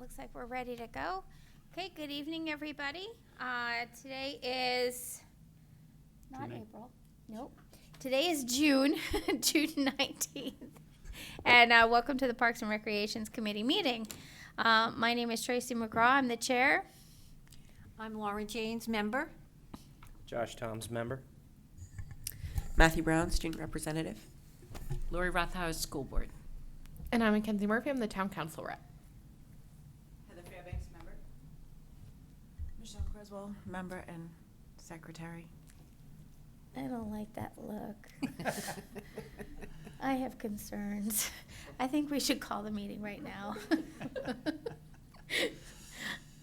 looks like we're ready to go. Okay, good evening, everybody. Today is not June April. Nope. Today is June, June 19th. And welcome to the Parks and Recreations Committee meeting. My name is Tracy McGraw. I'm the chair. I'm Laura Janes, member. Josh Toms, member. Matthew Brown, student representative. Lori Rothaus, school board. And I'm Mackenzie Murphy. I'm the town council rep. Heather Fairbanks, member. Michelle Creswell, member and secretary. I don't like that look. I have concerns. I think we should call the meeting right now.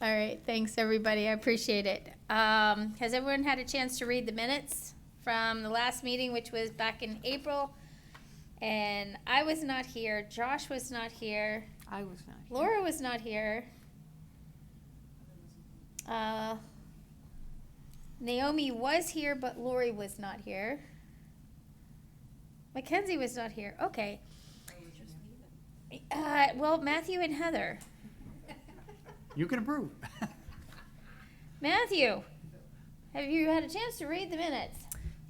All right, thanks everybody. I appreciate it. Has everyone had a chance to read the minutes from the last meeting, which was back in April? And I was not here. Josh was not here. I was not here. Laura was not here. Naomi was here, but Lori was not here. Mackenzie was not here. Okay. Well, Matthew and Heather. You can approve. Matthew, have you had a chance to read the minutes?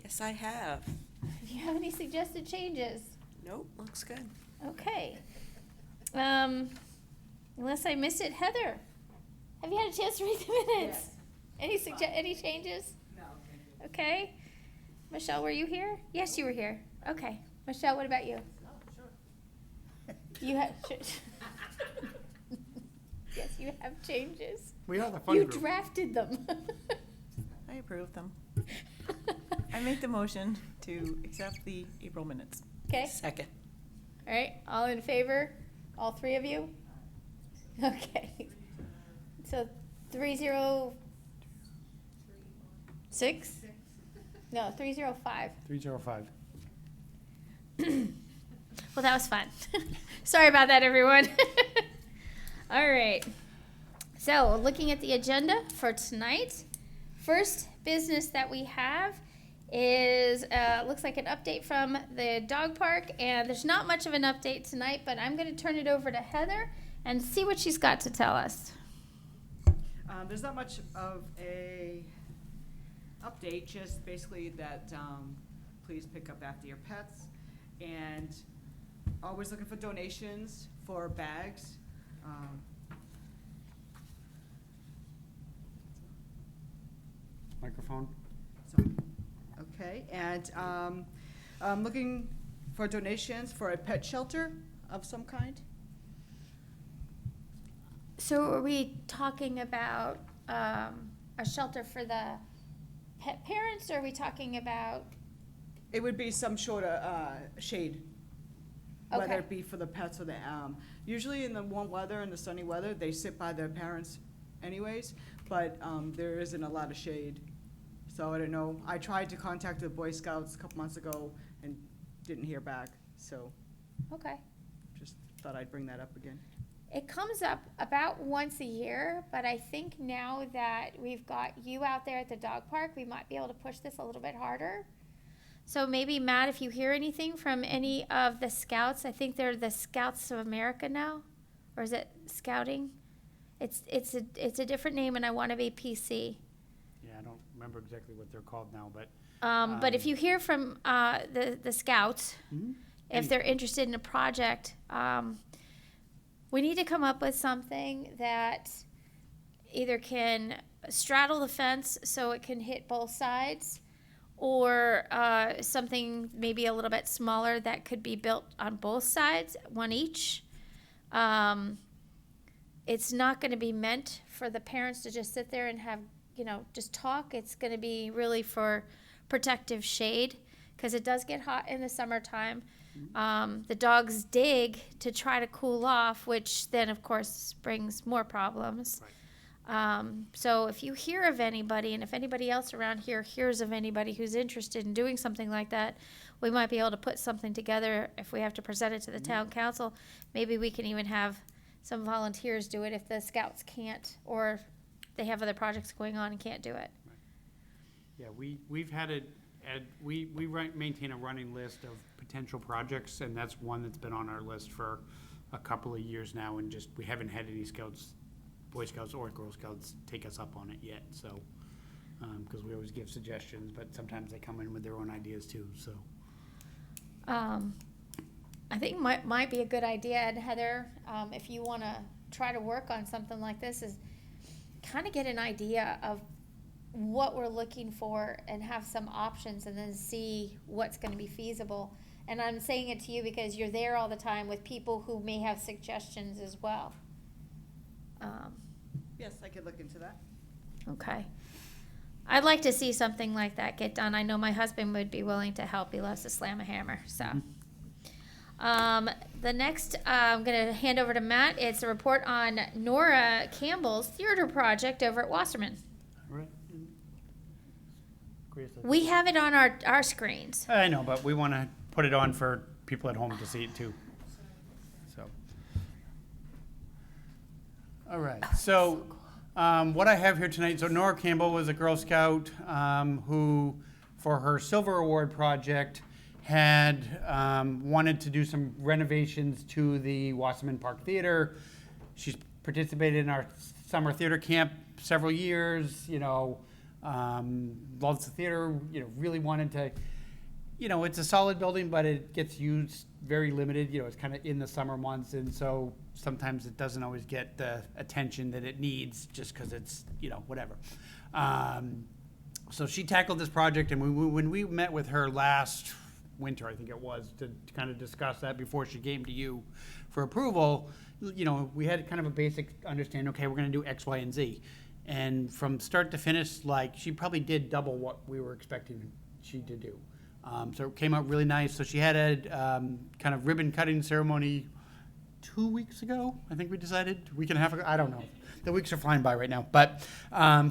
Yes, I have. Do you have any suggested changes? Nope, looks good. Okay. Unless I missed it, Heather, have you had a chance to read the minutes? Yes. Any changes? No. Okay. Michelle, were you here? Yes, you were here. Okay. Michelle, what about you? No, sure. You have. Yes, you have changes. We are the fun You group. drafted them. I approve them. I make the motion to accept the April minutes. Okay. Second. All right. All in favor? All three of you? Okay. So 306? No, 305. 305. Well, that was fun. Sorry about that, everyone. All right. So, looking at the agenda for tonight, first business that we have is looks like an update from the dog park, and there's not much of an update tonight, but I'm going to turn it over to Heather and see what she's got to tell us. There's not much of a update, just basically that please pick up after your pets, and always looking for donations for bags. Microphone. Okay, and I'm looking for donations for a pet shelter of some kind. So, are we talking about a shelter for the pet parents, or are we talking about? It would be some sort of shade, whether Okay. it be for the pets or the, usually in the warm weather and the sunny weather, they sit by their parents anyways, but there isn't a lot of shade. So I don't know. I tried to contact the Boy Scouts a couple months ago and didn't hear back, so Okay. just thought I'd bring that up again. It comes up about once a year, but I think now that we've got you out there at the dog park, we might be able to push this a little bit harder. So maybe, Matt, if you hear anything from any of the scouts, I think they're the Scouts of America now, or is it Scouting? It's a different name, and I want to be PC. Yeah, I don't remember exactly what they're called now, but. But if you hear from the scouts, if they're interested in a project, we need to come up with something that either can straddle the fence so it can hit both sides, or something maybe a little bit smaller that could be built on both sides, one each. It's not going to be meant for the parents to just sit there and have, just talk. It's going to be really for protective shade, because it does get hot in the summertime. The dogs dig to try to cool off, which then, of course, brings more problems. So if you hear of anybody, and if anybody else around here hears of anybody who's interested in doing something like that, we might be able to put something together. If we have to present it to the town council, maybe we can even have some volunteers do it if the scouts can't, or they have other projects going on and can't do it. Yeah, we've had it, maintain a running list of potential projects, and that's one that's been on our list for a couple of years now, and just, we haven't had any scouts, Boy Scouts or Girl Scouts, take us up on it yet, so. Because we always give suggestions, but sometimes they come in with their own ideas too, so. I think might be a good idea, and Heather, if you want to try to work on something like this, is kind of get an idea of what we're looking for and have some options, and then see what's going to be feasible. And I'm saying it to you because you're there all the time with people who may have suggestions as well. Yes, I could look into that. Okay. I'd like to see something like that get done. I know my husband would be willing to help. He loves to slam a hammer, so. The next, I'm going to hand over to Matt. It's a report on Nora Campbell's theater project over at Wasserman. Right. We have it on our screens. I know, but we want to put it on for people at home to see it too. So. All right, so what I have here tonight, so Nora Campbell was a Girl Scout who, for her Silver Award project, had wanted to do some renovations to the Wasserman Park Theater. She's participated in our summer theater camp several years, loves the theater, really wanted to, it's a solid building, but it gets used very limited, it's kind of in the summer months, and so sometimes it doesn't always get the attention that it needs just because it's, whatever. So she tackled this project, and when we met with her last winter, I think it was, to kind of discuss that before she came to you for approval, we had kind of a basic understanding, okay, we're going to do X, Y, and Z. And from start to finish, she probably did double what we were expecting she to do. So it came out really nice. So she had a kind of ribbon cutting ceremony 2 weeks ago, I think we decided, week and a half ago, I don't know. The weeks are flying by right now. But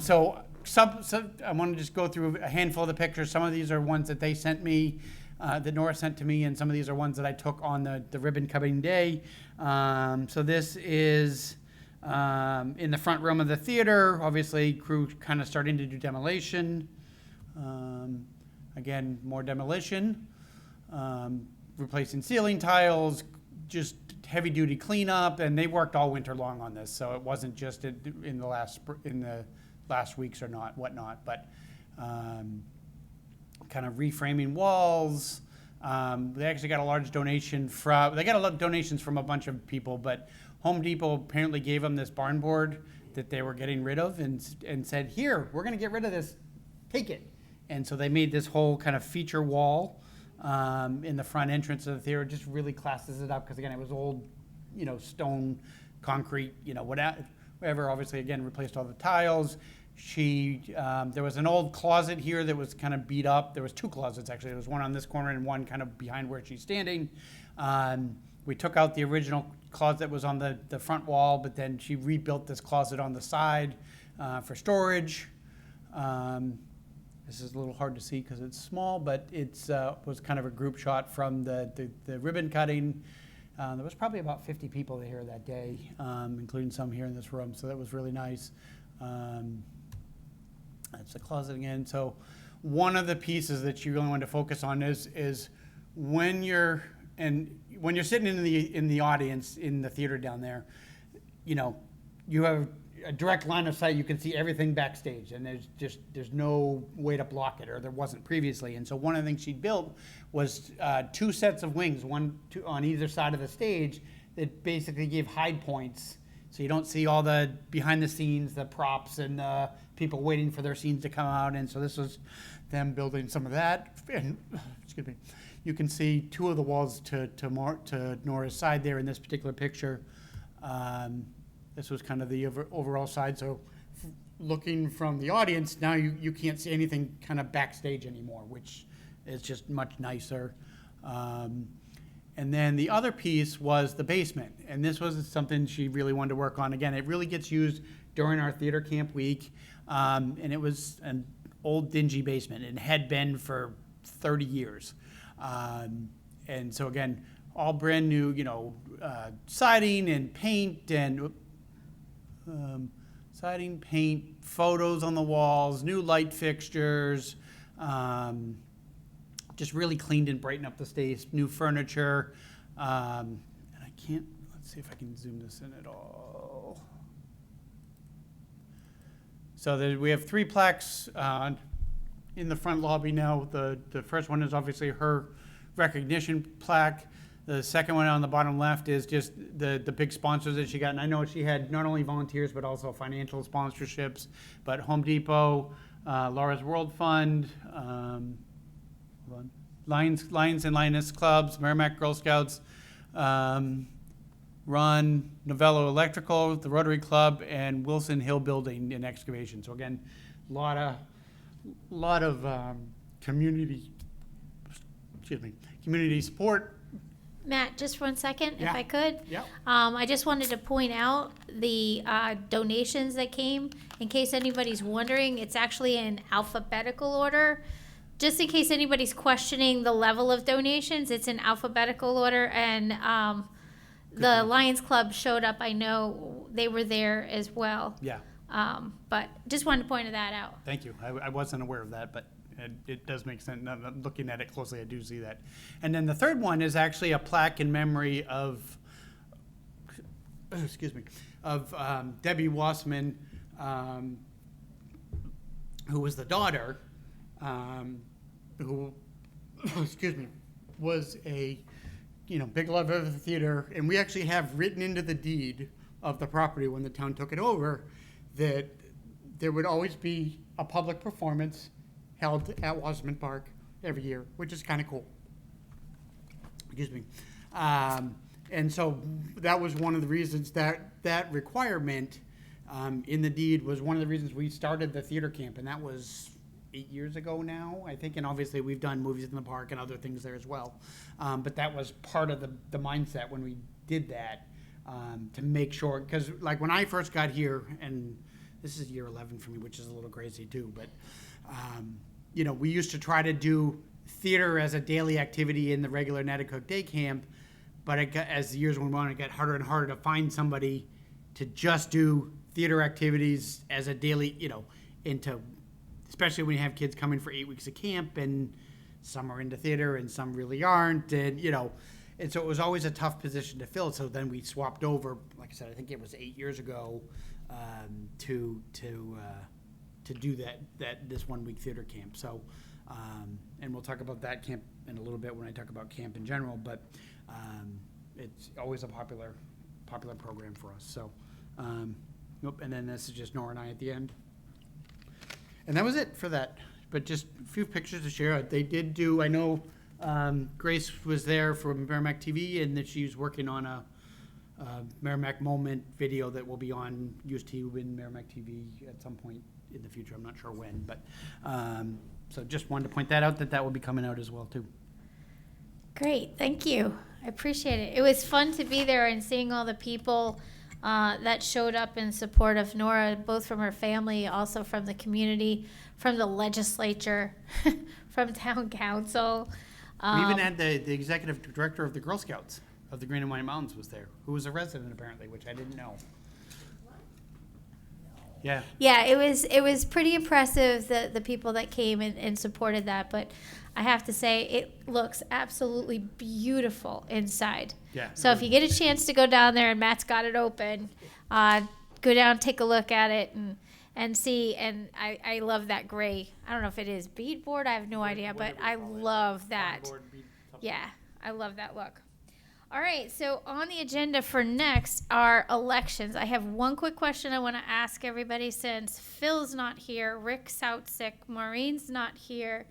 so I want to just go through a handful of the pictures. Some of these are ones that they sent me, that Nora sent to me, and some of these are ones that I took on the ribbon cutting day. So this is in the front room of the theater. Obviously, crew kind of starting to do demolition. Again, more demolition. Replacing ceiling tiles, just heavy-duty cleanup, and they worked all winter long on this, so it wasn't just in the last weeks or whatnot, but kind of reframing walls. They actually got a large donation they got a lot of donations from a bunch of people, but Home Depot apparently gave them this barn board that they were getting rid of and said, here, we're going to get rid of this, take it. And so they made this whole kind of feature wall in the front entrance of the theater. Just really classes it up because, again, it was old, stone, concrete, whatever. Obviously, again, replaced all the tiles. There was an old closet here that was kind of beat up. There was two closets, actually. There was one on this corner and one kind of behind where she's standing. We took out the original closet that was on the front wall, but then she rebuilt this closet on the side for storage. This is a little hard to see because it's small, but it was kind of a group shot from the ribbon cutting. There was probably about 50 people here that day, including some here in this room, so that was really nice. That's the closet again. So one of the pieces that you really want to focus on is when you're sitting in the audience in the theater down there, you have a direct line of sight. You can see everything backstage, and there's no way to block it, or there wasn't previously. And so one of the things she built was 2 sets of wings, two on either side of the stage, that basically gave hide points. So you don't see all the behind the scenes, the props, and people waiting for their scenes to come out. And so this was them building some of that. And excuse me, you can see 2 of the walls to Nora's side there in this particular picture. This was kind of the overall side. So looking from the audience, now you can't see anything kind of backstage anymore, which is just much nicer. And then the other piece was the basement. And this was something she really wanted to work on. Again, it really gets used during our theater camp week. And it was an old dingy basement and had been for 30 years. And so again, all brand new, siding and paint and siding, paint, photos on the walls, new light fixtures, just really cleaned and brightened up the stage, new furniture. And let's let's see if I can zoom this in at all. So we have 3 plaques in the front lobby now. The first one is obviously her recognition plaque. The second one on the bottom left is just the big sponsors that she got. And I know she had not only volunteers, but also financial sponsorships. But Home Depot, Laura's World Fund, hold on, Lions and Lioness Clubs, Merrimack Girl Scouts, Ron Novello Electrical, the Rotary Club, and Wilson Hill Building and Excavation. So again, lot of community support. Matt, just 1 second, if Yeah. I could. Yeah. I just wanted to point out the donations that came. In case anybody's wondering, it's actually in alphabetical order. Just in case anybody's questioning the level of donations, it's in alphabetical order. And the Lions Club showed up. I know they were there as well. Yeah. But just wanted to point that out. Thank you. I wasn't aware of that, but it does make sense. Now, looking at it closely, I do see that. And then the third one is actually a plaque in memory of, Debbie Wassman, who was the daughter, who, was a, big lover of the theater. And we actually have written into the deed of the property when the town took it over that there would always be a public performance held at Wasserman Park every year, which is kind of cool. Excuse me. And so that was one of the reasons that requirement in the deed was one of the reasons we started the theater camp, and that was 8 years ago now, I think. And obviously we've done movies in the park and other things there as well. But that was part of the mindset when we did that, to make sure, because like when I first got here, and this is year 11 for me, which is a little crazy too, but we used to try to do theater as a daily activity in the regular Natticook Day Camp, but as the years went on, it got harder and harder to find somebody to just do theater activities as a daily, especially when you have kids coming for 8 weeks of camp, and some are into theater and some really aren't, and and so it was always a tough position to fill. So then we swapped over, like I said, I think it was 8 years ago, to do this 1 week theater camp. So, and we'll talk about that camp in a little bit when I talk about camp in general, but it's always a popular program for us. So, and then this is just Nora and I at the end. And that was it for that, but just a few pictures to share. They did do, I know Grace was there from Merrimack TV, and that she's working on a Merrimack Moment video that will be on UST and Merrimack TV at some point in the future. I'm not sure when, but so just wanted to point that out, that will be coming out as well too. Great, thank you. I appreciate it. It was fun to be there and seeing all the people that showed up in support of Nora, both from her family, also from the community, from the legislature, from town council. We even had the executive director of the Girl Scouts of the Green and White Mountains was there, who was a resident apparently, which I didn't know. Yeah. Yeah, it was pretty impressive, the people that came and supported that, but I have to say it looks absolutely beautiful inside. Yeah. So if you get a chance to go down there, and Matt's got it open, go down, take a look at it and see, and I love that gray. I don't know if it is beadboard, I have no idea, but I love that. Yeah, I love that look. All right, so on the agenda for next are elections. I have one quick question I want to ask everybody, since Phil's not here, Rick's out sick, Maureen's not here.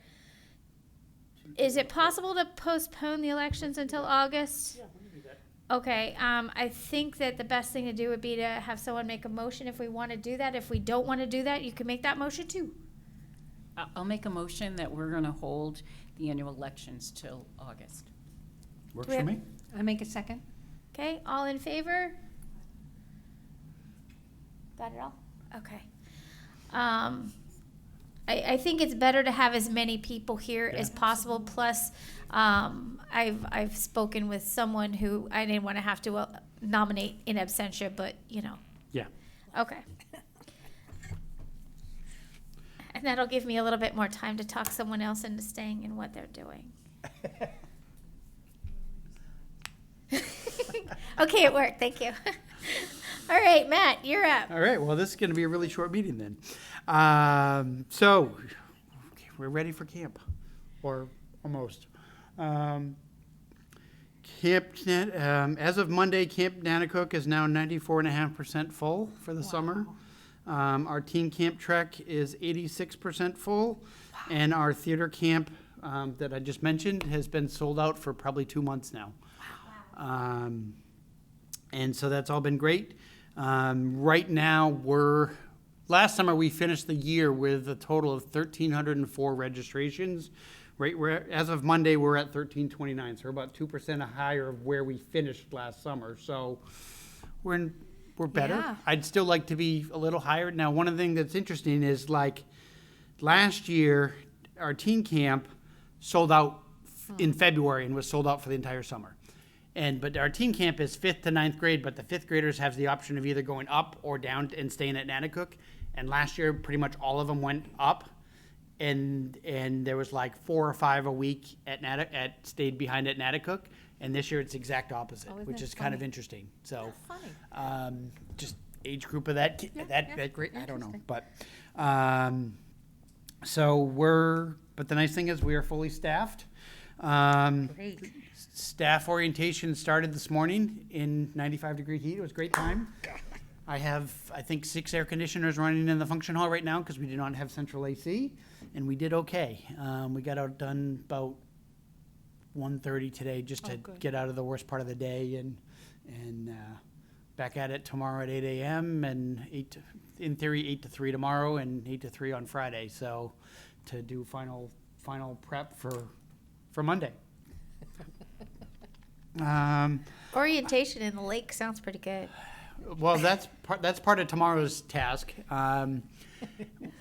Is it possible to postpone the elections until August? Yeah, we can do that. Okay, I think that the best thing to do would be to have someone make a motion if we want to do that. If we don't want to do that, you can make that motion too. I'll make a motion that we're going to hold the annual elections till August. Works Do we for have- me. I make a second? Okay, all in favor? Got it all? Okay. I think it's better to have as many people here as possible. Plus, I've spoken with someone who I didn't want to have to nominate in absentia, but Yeah. Okay. And that'll give me a little bit more time to talk someone else into staying in what they're doing. Okay, it worked. Thank you. All right, Matt, you're up. All right, well, this is going to be a really short meeting then. So, we're ready for camp, or almost. As of Monday, Camp Nanacook is now 94.5% full for the summer. Our teen camp trek is 86% full, and our theater camp that I just mentioned has been sold out for probably 2 months now. And so that's all been great. Right now, last summer we finished the year with a total of 1,304 registrations. As of Monday, we're at 1,329, so we're about 2% higher of where we finished last summer. So we're better. Yeah. I'd still like to be a little higher. Now, one of the things that's interesting is like last year, our teen camp sold out in February and was sold out for the entire summer. But our teen camp is 5th to 9th grade, but the 5th graders have the option of either going up or down and staying at Nanacook. And last year, pretty much all of them went up. And there was like 4 or 5 a week stayed behind at Nanacook. And this year it's the exact opposite, which is kind of interesting. So, just age group of that grade, I don't know. But, but the nice thing is we are fully staffed. Great. Staff orientation started this morning in 95-degree heat. It was a great time. I have, I think, 6 air conditioners running in the function hall right now because we do not have central AC, and we did okay. We got out done about 1:30 today just to get out of the worst part of the day, and back at it tomorrow at 8 a.m. and in theory 8 to 3 tomorrow and 8 to 3 on Friday. So to do final prep for Monday. Orientation in the lake sounds pretty good. Well, that's part of tomorrow's task.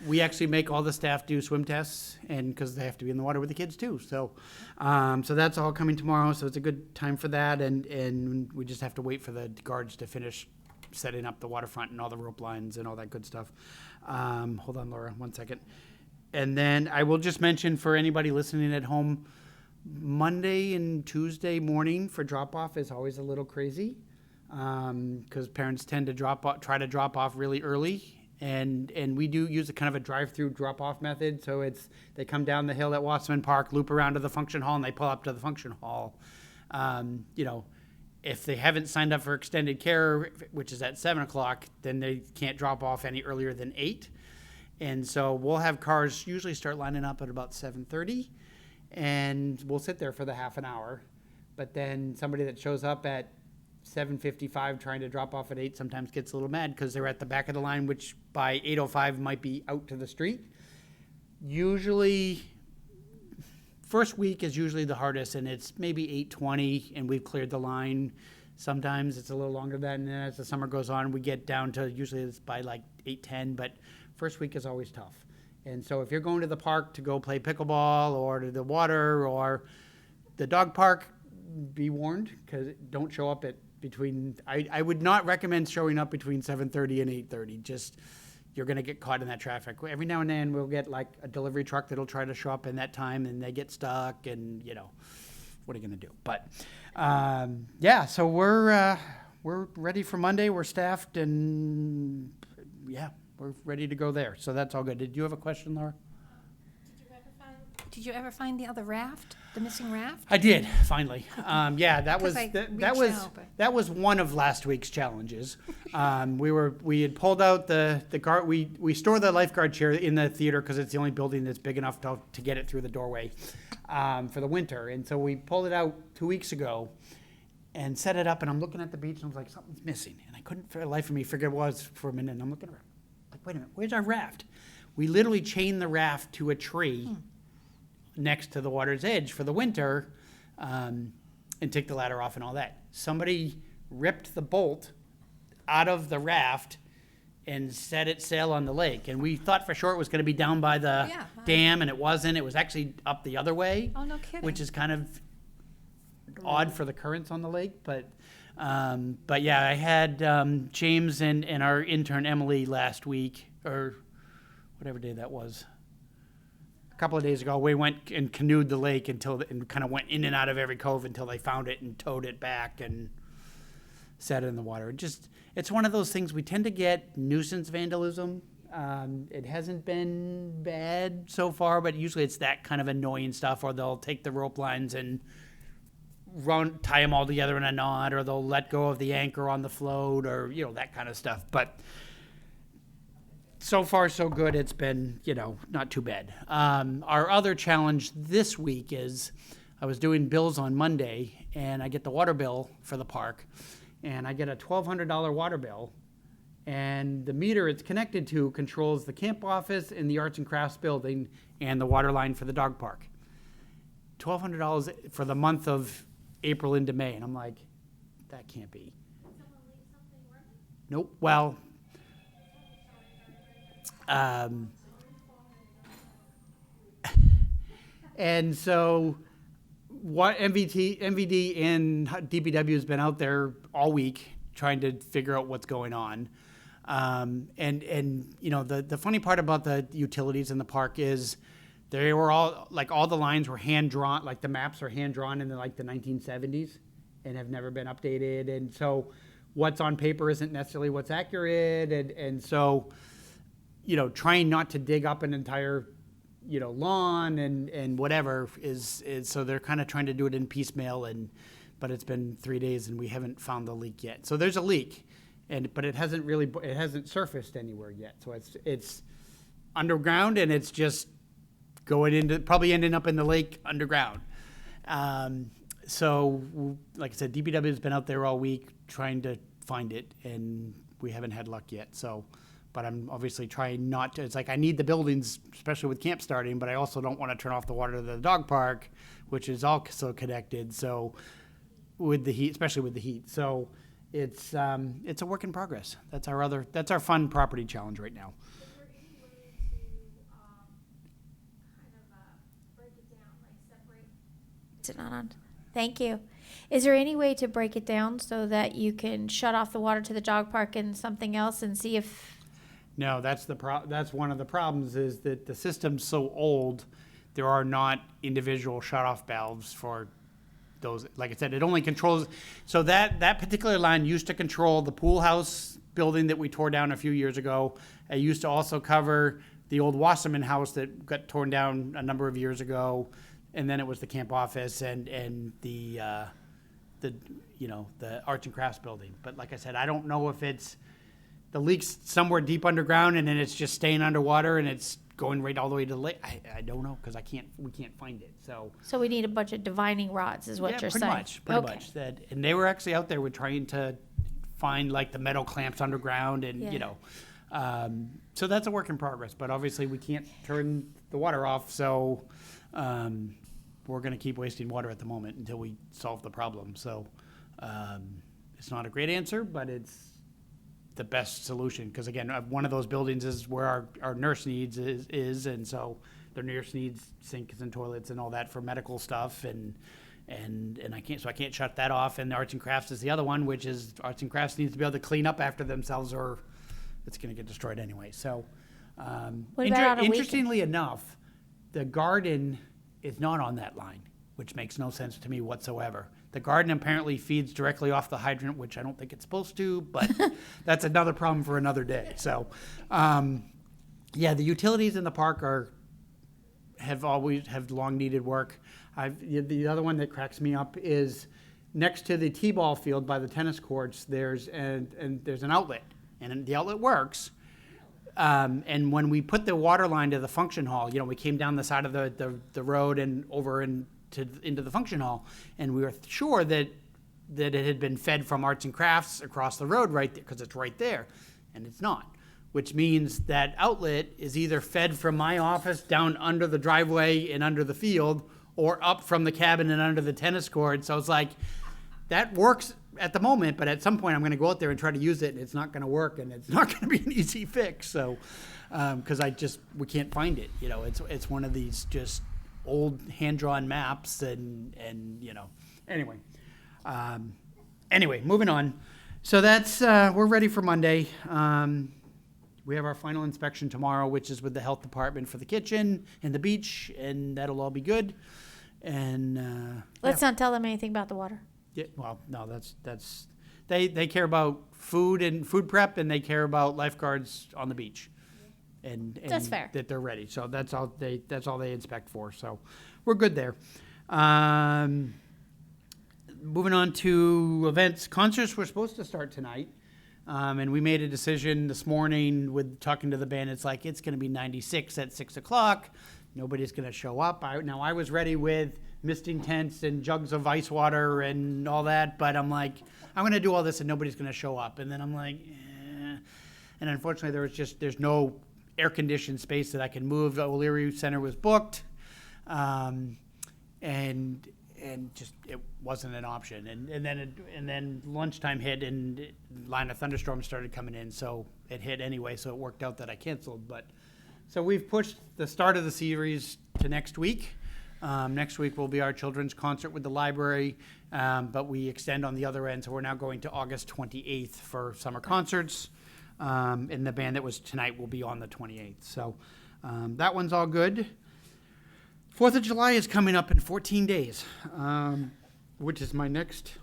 We actually make all the staff do swim tests, and because they have to be in the water with the kids too. So that's all coming tomorrow. So it's a good time for that, and we just have to wait for the guards to finish setting up the waterfront and all the rope lines and all that good stuff. Hold on, Laura, 1 second. And then I will just mention for anybody listening at home, Monday and Tuesday morning for drop-off is always a little crazy because parents tend to try to drop off really early, and we do use a kind of a drive-through drop-off method. So they come down the hill at Wasserman Park, loop around to the function hall, and they pull up to the function hall. If they haven't signed up for extended care, which is at 7 o'clock, then they can't drop off any earlier than 8. And so we'll have cars usually start lining up at about 7:30. And we'll sit there for the half an hour. But then somebody that shows up at 7:55 trying to drop off at 8 sometimes gets a little mad because they're at the back of the line, which by 8:05 might be out to the street. Usually, first week is usually the hardest, and it's maybe 8:20 and we've cleared the line. Sometimes it's a little longer than that, and then as the summer goes on, we get down to usually it's by like 8:10, but first week is always tough. And so if you're going to the park to go play pickleball or to the water or the dog park, be warned, because don't show up I would not recommend showing up between 7:30 and 8:30. Just, you're going to get caught in that traffic. Every now and then we'll get like a delivery truck that'll try to show up in that time and they get stuck and, what are you going to do? But, so we're ready for Monday. We're staffed and, we're ready to go there. So that's all good. Did you have a question, Laura? Did you ever find the other raft, the missing raft? I did, finally. That was 'Cause I that reached was out, but- that was one of last week's challenges. We had pulled out the guard. We store the lifeguard chair in the theater because it's the only building that's big enough to get it through the doorway for the winter. And so we pulled it out 2 weeks ago and set it up. And I'm looking at the beach and I was like, something's missing. And I couldn't for the life of me figure it was for a minute. And I'm looking around, like, wait a minute, where's our raft? We literally chained the raft to a tree next to the water's edge for the winter, and took the ladder off and all that. Somebody ripped the bolt out of the raft and set it sail on the lake. And we thought for sure it was going to be down by the dam, and it wasn't. It was actually up the other way. Oh, no kidding. Which is kind of odd for the currents on the lake. But I had James and our intern Emily last week, or whatever day that was. A couple of days ago, we went and canoed the lake and kind of went in and out of every cove until they found it and towed it back. And set in the water. It's one of those things, we tend to get nuisance vandalism. It hasn't been bad so far, but usually it's that kind of annoying stuff, or they'll take the rope lines and tie them all together in a knot, or they'll let go of the anchor on the float, or, that kind of stuff. But so far, so good. It's been, not too bad. Our other challenge this week is I was doing bills on Monday, and I get the water bill for the park, and I get a $1,200 water bill, and the meter it's connected to controls the camp office and the arts and crafts building and the water line for the dog park. $1,200 for the month of April into May, and I'm like, that can't be. Nope. Well, and so what MVD and DPW has been out there all week trying to figure out what's going on. The funny part about the utilities in the park is they were all the lines were hand drawn, like the maps are hand drawn in the 1970s and have never been updated. And so what's on paper isn't necessarily what's accurate. And so, trying not to dig up an entire, lawn and whatever is so they're kind of trying to do it in piecemeal, but it's been 3 days and we haven't found the leak yet. So there's a leak, but it hasn't surfaced anywhere yet. So it's underground, and it's just probably ending up in the lake underground. So like I said, DPW has been out there all week trying to find it, and we haven't had luck yet. So, but I'm obviously trying not to. It's like I need the buildings, especially with camp starting, but I also don't want to turn off the water to the dog park, which is also connected. So with the heat, especially with the heat. So it's a work in progress. That's our fun property challenge right now. Is there any way to break it down, separate? Is it not on? Thank you. Is there any way to break it down so that you can shut off the water to the dog park and something else and see if? No, that's one of the problems, is that the system's so old, there are not individual shut-off valves for those. Like I said, it only controls, so that particular line used to control the pool house building that we tore down a few years ago. It used to also cover the old Wasserman house that got torn down a number of years ago, and then it was the camp office and the arts and crafts building. But like I said, I don't know if it's the leak's somewhere deep underground and then it's just staying underwater and it's going right all the way to the lake. I don't know, because we can't find it. So So we need a bunch of divining rods, is what you're saying? Pretty much. And they were actually out there with trying to find the metal clamps underground, and so that's a work in progress. But obviously we can't turn the water off, so we're going to keep wasting water at the moment until we solve the problem. So it's not a great answer, but it's the best solution, because again, one of those buildings is where our nurse needs is, and so their nurse needs sinks and toilets and all that for medical stuff, and I can't shut that off. And the arts and crafts is the other one, which is arts and crafts needs to be able to clean up after themselves, or it's going to get destroyed anyway. So What about on a interestingly enough, the garden is not on that line, which makes no sense to me whatsoever. The garden apparently feeds directly off the hydrant, which I don't think it's supposed to, but that's another problem for another day. So, the utilities in the park have long needed work. The other one that cracks me up is next to the t-ball field by the tennis courts. There's an outlet, and the outlet works. And when we put the water line to the function hall, we came down the side of the road and over into the function hall, and we were sure that it had been fed from arts and crafts across the road right there, because it's right there, and it's not, which means that outlet is either fed from my office down under the driveway and under the field, or up from the cabin and under the tennis court. So it's like, that works at the moment, but at some point I'm going to go out there and try to use it, and it's not going to work, and it's not going to be an easy fix. So, because we can't find it. It's one of these just old hand-drawn maps, and anyway. Anyway, moving on. So that's we're ready for Monday. We have our final inspection tomorrow, which is with the health department for the kitchen and the beach, and that'll all be good. And Let's not tell them anything about the water. yeah, well, no, that's they care about food and food prep, and they care about lifeguards on the beach. And That's fair. that they're ready. So that's all they inspect for. So we're good there. Moving on to events. Concerts were supposed to start tonight. And we made a decision this morning with talking to the band. It's like, it's going to be 96 at 6 o'clock. Nobody's going to show up. I was ready with misting tents and jugs of ice water and all that, but I'm like, I'm going to do all this and nobody's going to show up. And then I'm like, eh. And unfortunately, there's no air-conditioned space that I can move. The O'Leary Center was booked. And just it wasn't an option. And then lunchtime hit, and line of thunderstorms started coming in, so it hit anyway. So it worked out that I canceled. But so we've pushed the start of the series to next week. Next week will be our children's concert with the library, but we extend on the other end. So we're now going to August 28th for summer concerts, and the band that was tonight will be on the 28th. So that one's all good. 4th of July is coming up in 14 days, which is my next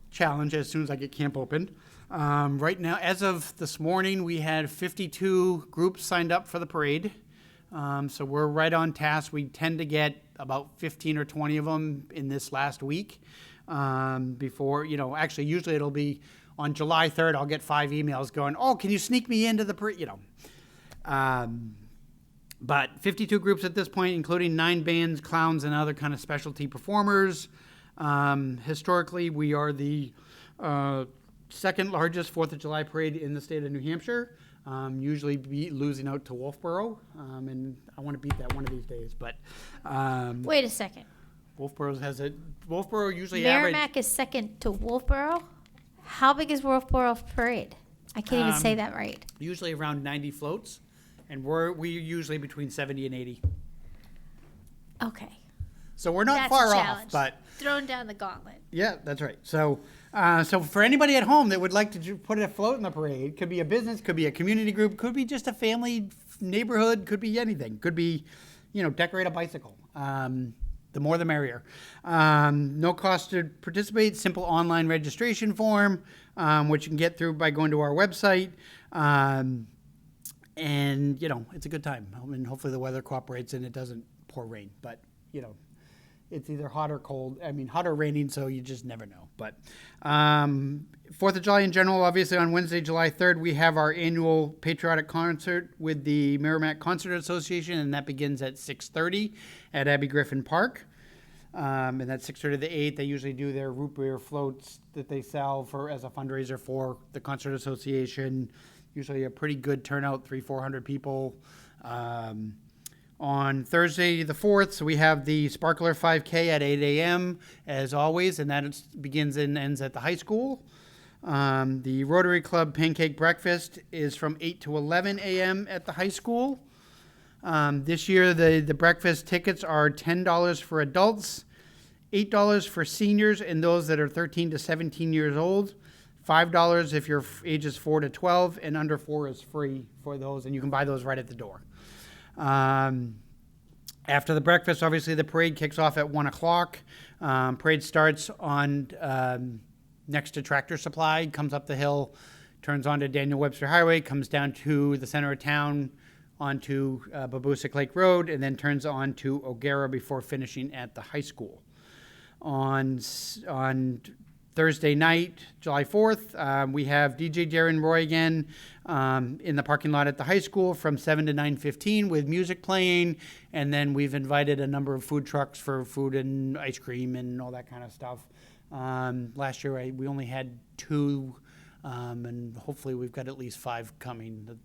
challenge as soon as I get camp open. Right now, as of this morning, we had 52 groups signed up for the parade. So we're right on task. We tend to get about 15 or 20 of them in this last week. Before, actually, usually it'll be on July 3rd, I'll get 5 emails going, oh, can you sneak me into the parade, But 52 groups at this point, including 9 bands, clowns, and other kind of specialty performers. Historically, we are the second largest 4th of July parade in the state of New Hampshire, usually losing out to Wolfboro. And I want to beat that one of these days. But Wait a second. Wolfboro usually Merrimack is second to Wolfboro? How big is Wolfboro Parade? I can't even say that right. usually around 90 floats. And we're usually between 70 and 80. Okay. So we're not That's far a off, challenge. but Throwing down the gauntlet. yeah, that's right. So, so for anybody at home that would like to put a float in the parade, could be a business, could be a community group, could be just a family neighborhood, could be anything. Could be, decorate a bicycle. The more the merrier. No cost to participate, simple online registration form, which you can get through by going to our website. And, it's a good time. I mean, hopefully the weather cooperates and it doesn't pour rain. But, it's either hot or cold. I mean, hot or raining, so you just never know. But 4th of July in general, obviously on Wednesday, July 3rd, we have our annual patriotic concert with the Merrimack Concert Association, and that begins at 6:30 at Abbey Griffin Park. And that's 6:30 to the 8th. They usually do their root beer floats that they sell as a fundraiser for the Concert Association. Usually a pretty good turnout, 300-400 people. On Thursday the 4th, so we have the Sparkler 5K at 8 a.m. as always, and that begins and ends at the high school. The Rotary Club Pancake Breakfast is from 8 to 11 a.m. at the high school. This year, the breakfast tickets are $10 for adults, $8 for seniors and those that are 13 to 17 years old. $5 if your age is 4 to 12, and under 4 is free for those, and you can buy those right at the door. After the breakfast, obviously the parade kicks off at 1 o'clock. Parade starts on next to Tractor Supply, comes up the hill, turns onto Daniel Webster Highway, comes down to the center of town, onto Babusick Lake Road, and then turns on to O'Gara before finishing at the high school. On Thursday night, July 4th, we have DJ Darren Roy again in the parking lot at the high school from 7 to 9:15 with music playing, and then we've invited a number of food trucks for food and ice cream and all that kind of stuff. Last year we only had 2, and hopefully we've got at least 5 coming.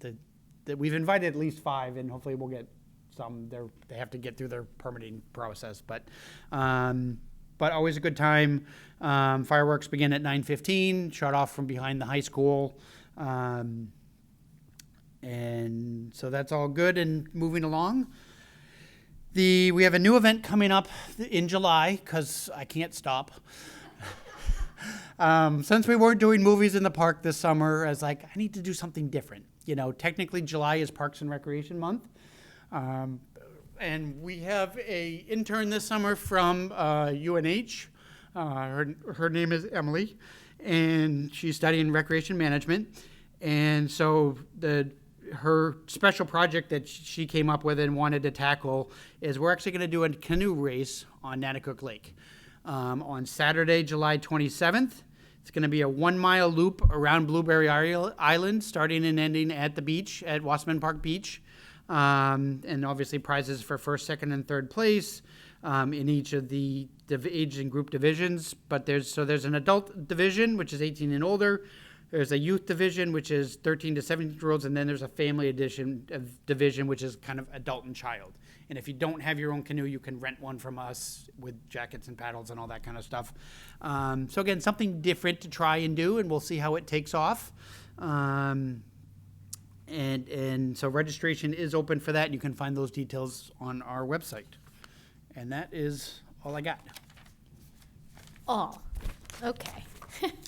That we've invited at least 5, and hopefully we'll get some. They have to get through their permitting process, but always a good time. Fireworks begin at 9:15, shot off from behind the high school. And so that's all good and moving along. We have a new event coming up in July, because I can't stop. Since we weren't doing movies in the park this summer, I was like, I need to do something different. Technically July is Parks and Recreation Month. And we have a intern this summer from UNH. Her name is Emily, and she's studying recreation management. And so her special project that she came up with and wanted to tackle is we're actually going to do a canoe race on Nanticoke Lake on Saturday, July 27th. It's going to be a 1 mile loop around Blueberry Island, starting and ending at the beach at Wasserman Park Beach. And obviously prizes for first, second, and third place in each of the age and group divisions. But there's an adult division, which is 18 and older. There's a youth division, which is 13 to 17-year-olds, and then there's a family division, which is kind of adult and child. And if you don't have your own canoe, you can rent one from us with jackets and paddles and all that kind of stuff. So again, something different to try and do, and we'll see how it takes off. And so registration is open for that. You can find those details on our website. And that is all I got. All. Okay.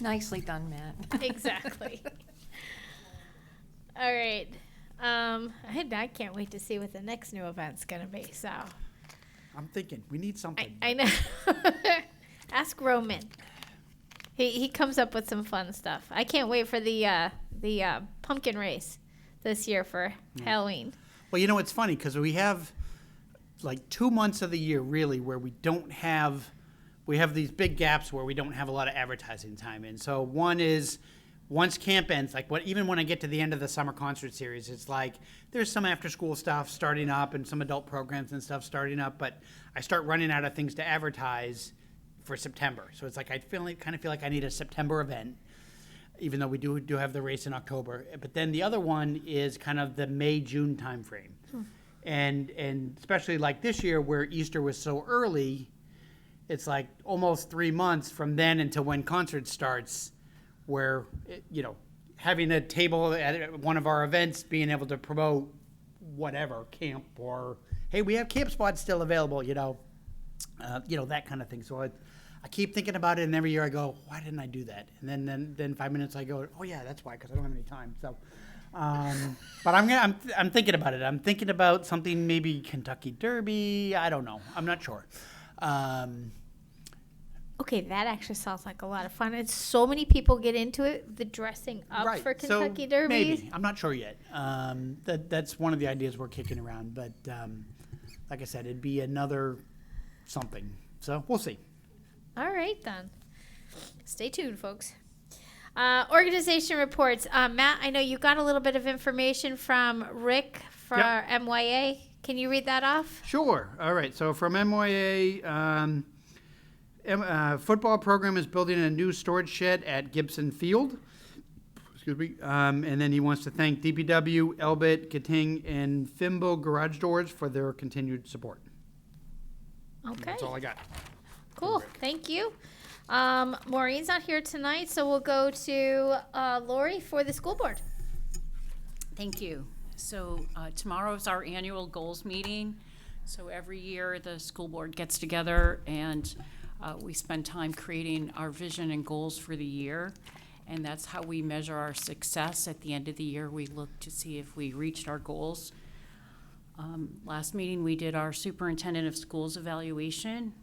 Nicely done, Matt. Exactly. All right. I can't wait to see what the next new event's gonna be. So I'm thinking we need something. I know. Ask Roman. He comes up with some fun stuff. I can't wait for the pumpkin race this year for Halloween. Well, you know, it's funny because we have like 2 months of the year really where we have these big gaps where we don't have a lot of advertising time. And so one is once camp ends, like even when I get to the end of the summer concert series, it's like there's some after school stuff starting up and some adult programs and stuff starting up, but I start running out of things to advertise for September. So it's like I kind of feel like I need a September event, even though we do have the race in October. But then the other one is kind of the May-June timeframe. And especially like this year where Easter was so early, it's like almost 3 months from then until when concert starts, where, having a table at one of our events, being able to promote whatever, camp, or, hey, we have camp spots still available, that kind of thing. So I keep thinking about it, and every year I go, why didn't I do that? And then 5 minutes I go, oh yeah, that's why, because I don't have any time. So, but I'm thinking about it. I'm thinking about something, maybe Kentucky Derby. I don't know. I'm not sure. Okay, that actually sounds like a lot of fun. And so many people get into it, the dressing up Right. for Kentucky So Derby. Maybe. I'm not sure yet. That's one of the ideas we're kicking around. But like I said, it'd be another something. So we'll see. All right, then. Stay tuned, folks. Organization reports. Matt, I know you got a little bit of information from Rick for Yep. MYA. Can you read that off? Sure. All right. So from MYA, football program is building a new storage shed at Gibson Field. Excuse me. And then he wants to thank DPW, Elbit, Kating, and Fimbo Garage Doors for their continued support. Okay. That's all I got. Cool. Thank you. Maureen's not here tonight, so we'll go to Lori for the school board. Thank you. So tomorrow's our annual goals meeting. So every year the school board gets together and we spend time creating our vision and goals for the year. And that's how we measure our success. At the end of the year, we look to see if we reached our goals. Last meeting, we did our superintendent of schools evaluation.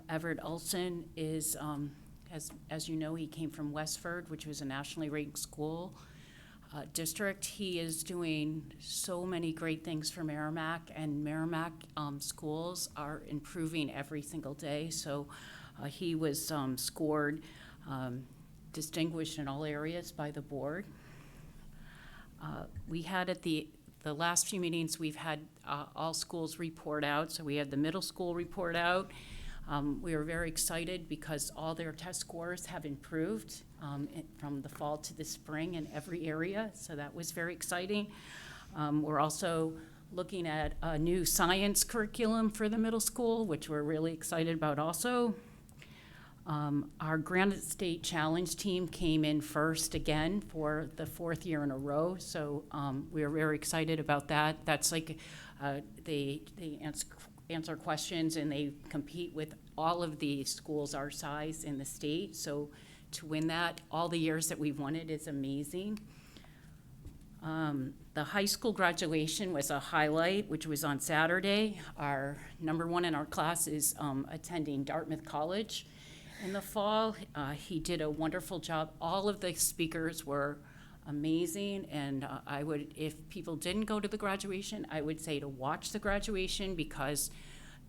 Everett Olson is, as you know, he came from Westford, which was a nationally ranked school district. He is doing so many great things for Merrimack, and Merrimack schools are improving every single day. So he was scored distinguished in all areas by the board. We had at the last few meetings, we've had all schools report out. So we had the middle school report out. We were very excited because all their test scores have improved from the fall to the spring in every area, so that was very exciting. We're also looking at a new science curriculum for the middle school, which we're really excited about also. Our Granite State Challenge team came in first again for the 4th year in a row, so we are very excited about that. That's like they answer questions and they compete with all of the schools our size in the state. So to win that, all the years that we've won it is amazing. The high school graduation was a highlight, which was on Saturday. Our number one in our class is attending Dartmouth College. In the fall, he did a wonderful job. All of the speakers were amazing, and I would, if people didn't go to the graduation, I would say to watch the graduation, because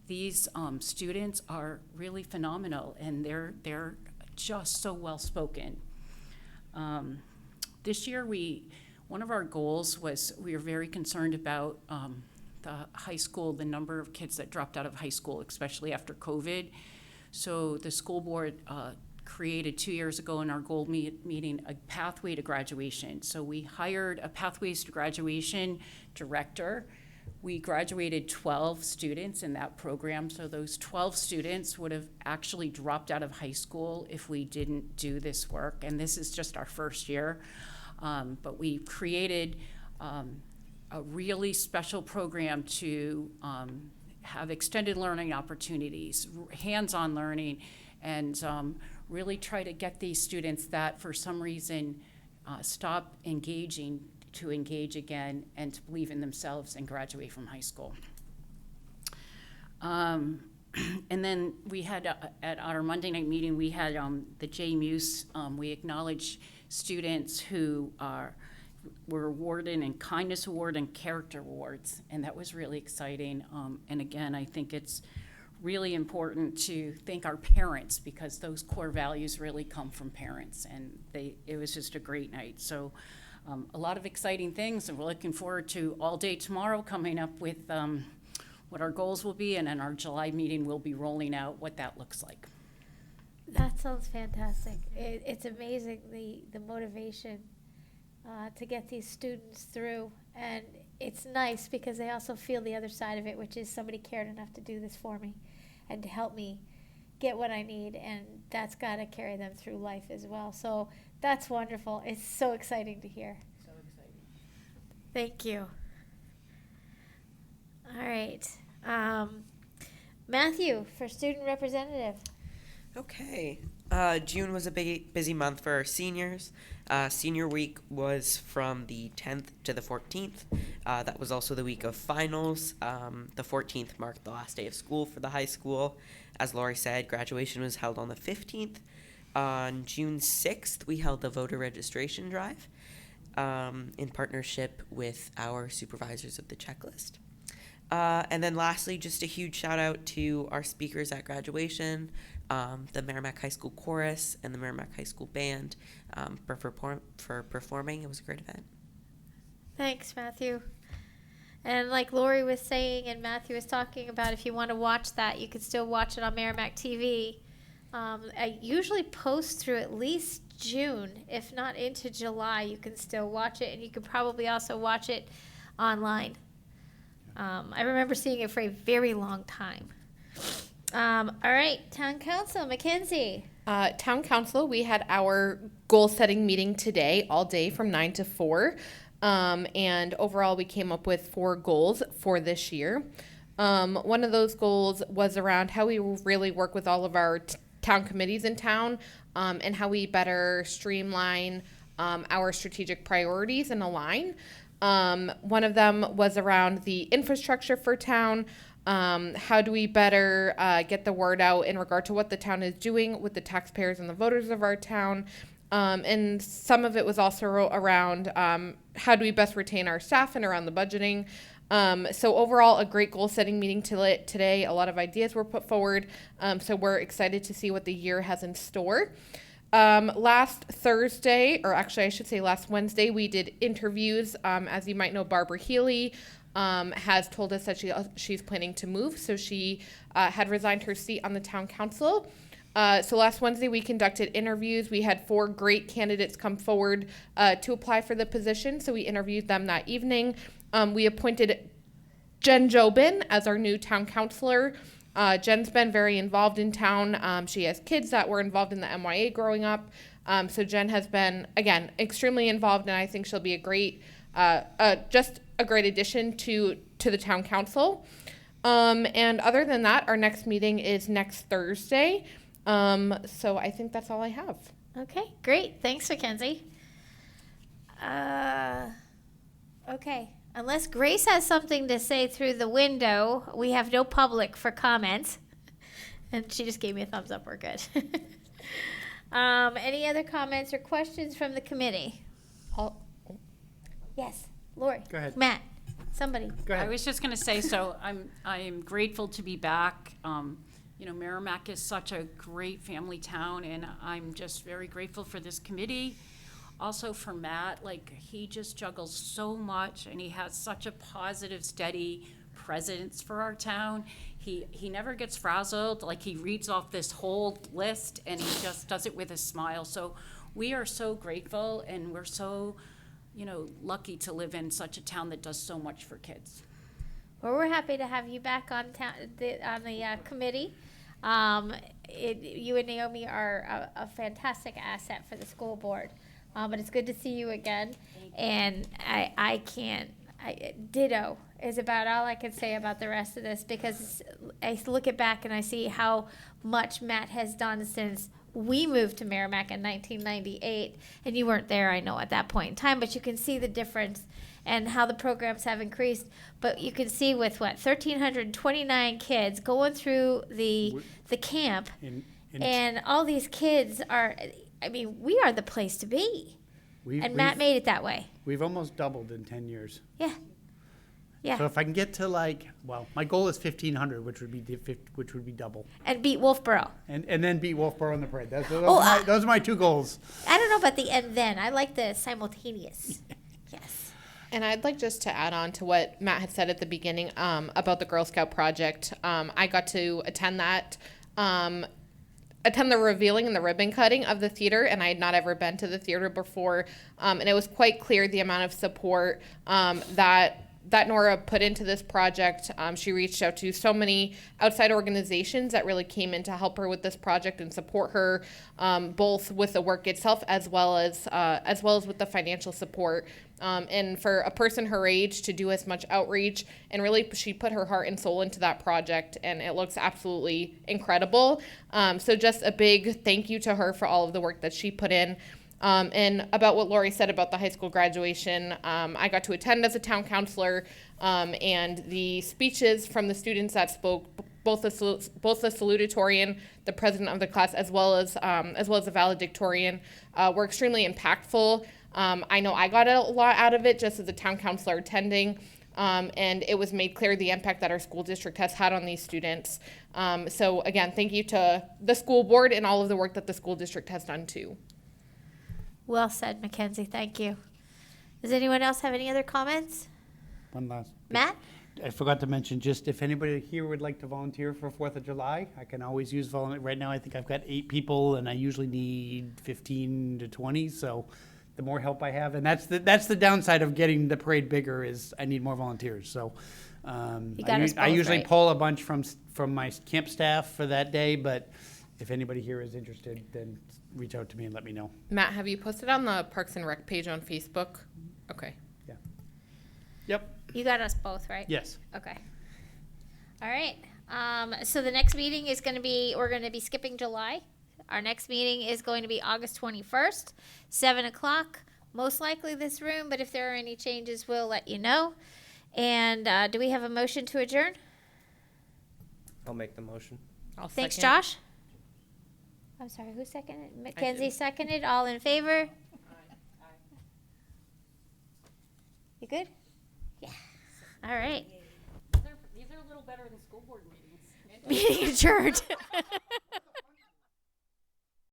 these students are really phenomenal, and they're just so well spoken. This year, one of our goals was, we were very concerned about the high school, the number of kids that dropped out of high school, especially after COVID. So the school board created 2 years ago in our goal meeting a pathway to graduation. So we hired a Pathways to Graduation director. We graduated 12 students in that program. So those 12 students would have actually dropped out of high school if we didn't do this work. And this is just our first year. But we created a really special program to have extended learning opportunities, hands-on learning, and really try to get these students that for some reason stop engaging to engage again and to believe in themselves and graduate from high school. And then we had, at our Monday night meeting, we had the J Muse. We acknowledged students who were awarded in Kindness Award and Character Awards, and that was really exciting. And again, I think it's really important to thank our parents, because those core values really come from parents, and it was just a great night. So a lot of exciting things, and we're looking forward to all day tomorrow coming up with what our goals will be, and in our July meeting we'll be rolling out what that looks like. That sounds fantastic. It's amazing, the motivation to get these students through. And it's nice because they also feel the other side of it, which is somebody cared enough to do this for me and to help me get what I need. And that's got to carry them through life as well. So that's wonderful. It's so exciting to hear. So exciting. Thank you. All right. Matthew, for student representative. Okay. June was a busy month for our seniors. Senior week was from the 10th to the 14th. That was also the week of finals. The 14th marked the last day of school for the high school. As Lori said, graduation was held on the 15th. On June 6th, we held the voter registration drive in partnership with our supervisors of the checklist. And then lastly, just a huge shout out to our speakers at graduation, the Merrimack High School Chorus and the Merrimack High School Band for performing. It was a great event. Thanks, Matthew. And like Lori was saying and Matthew was talking about, if you want to watch that, you can still watch it on Merrimack TV. I usually post through at least June, if not into July. You can still watch it, and you can probably also watch it online. I remember seeing it for a very long time. All right, Town Council, Mackenzie. Town Council, we had our goal-setting meeting today, all day from 9 to 4. And overall, we came up with 4 goals for this year. One of those goals was around how we really work with all of our town committees in town, and how we better streamline our strategic priorities and align. One of them was around the infrastructure for town. How do we better get the word out in regard to what the town is doing with the taxpayers and the voters of our town? And some of it was also around how do we best retain our staff and around the budgeting. So overall, a great goal-setting meeting today. A lot of ideas were put forward. So we're excited to see what the year has in store. Last Thursday, or actually I should say last Wednesday, we did interviews. As you might know, Barbara Healy has told us that she's planning to move. So she had resigned her seat on the town council. So last Wednesday we conducted interviews. We had 4 great candidates come forward to apply for the position. So we interviewed them that evening. We appointed Jen Jobin as our new town councilor. Jen's been very involved in town. She has kids that were involved in the MYA growing up. So Jen has been, again, extremely involved, and I think she'll be a great, just a great addition to the town council. And other than that, our next meeting is next Thursday. So I think that's all I have. Okay, great. Thanks, Mackenzie. Okay, unless Grace has something to say through the window, we have no public for comments. And she just gave me a thumbs up. We're good. Any other comments or questions from the committee? All- Yes, Lori. Go ahead. Matt, somebody. Go I ahead. was just gonna say, so I'm grateful to be back. You know, Merrimack is such a great family town, and I'm just very grateful for this committee. Also for Matt, like, he just juggles so much, and he has such a positive, steady presence for our town. He never gets frazzled, like, he reads off this whole list, and he just does it with a smile. So we are so grateful, and we're so, you know, lucky to live in such a town that does so much for kids. Well, we're happy to have you back on the committee. You and Naomi are a fantastic asset for the school board. But it's good to see you again. And ditto is about all I can say about the rest of this, because I look it back and I see how much Matt has done since we moved to Merrimack in 1998. And you weren't there, I know, at that point in time, but you can see the difference and how the programs have increased. But you can see with 1,329 kids going through the camp, and all these kids are, I mean, we are the place to be. And Matt made it that way. We've almost doubled in 10 years. Yeah. Yeah. So if I can get to my goal is 1,500, which would be double, And beat Wolfboro. and then beat Wolfboro in the parade. Those are my two goals. I don't know about the end then. I like the simultaneous. Yes. And I'd like just to add on to what Matt had said at the beginning about the Girl Scout project. I got to attend that, attend the revealing and the ribbon cutting of the theater, and I had not ever been to the theater before. And it was quite clear the amount of support that Nora put into this project. She reached out to so many outside organizations that really came in to help her with this project and support her, both with the work itself as well as with the financial support. And for a person her age to do as much outreach, and really she put her heart and soul into that project, and it looks absolutely incredible. So just a big thank you to her for all of the work that she put in. And about what Lori said about the high school graduation, I got to attend as a town councilor, and the speeches from the students that spoke, both the salutatorian, the president of the class, as well as the valedictorian, were extremely impactful. I know I got a lot out of it just as a town councilor attending, and it was made clear the impact that our school district has had on these students. So again, thank you to the school board and all of the work that the school district has done too. Well said, Mackenzie. Thank you. Does anyone else have any other comments? One last. Matt? I forgot to mention, just if anybody here would like to volunteer for 4th of July, I can always use volunteer. Right now, I think I've got 8 people, and I usually need 15 to 20. So, the more help I have, and that's the downside of getting the parade bigger, is I need more volunteers. So, I usually pull a bunch from my camp staff for that day. But if anybody here is interested, then reach out to me and let me know. Matt, have you posted on the Parks and Rec page on Facebook? Okay. Yeah. Yep. You got us both, right? Yes. Okay. All right. So the next meeting is going to be, we're going to be skipping July. Our next meeting is going to be August 21st, 7 o'clock. Most likely this room, but if there are any changes, we'll let you know. And do we have a motion to adjourn? I'll make the motion. I'll Thanks, second. Josh. I'm sorry, who seconded? Mackenzie seconded. All in favor? You good? Yeah. All right. These are a little better than school board meetings. Meeting adjourned.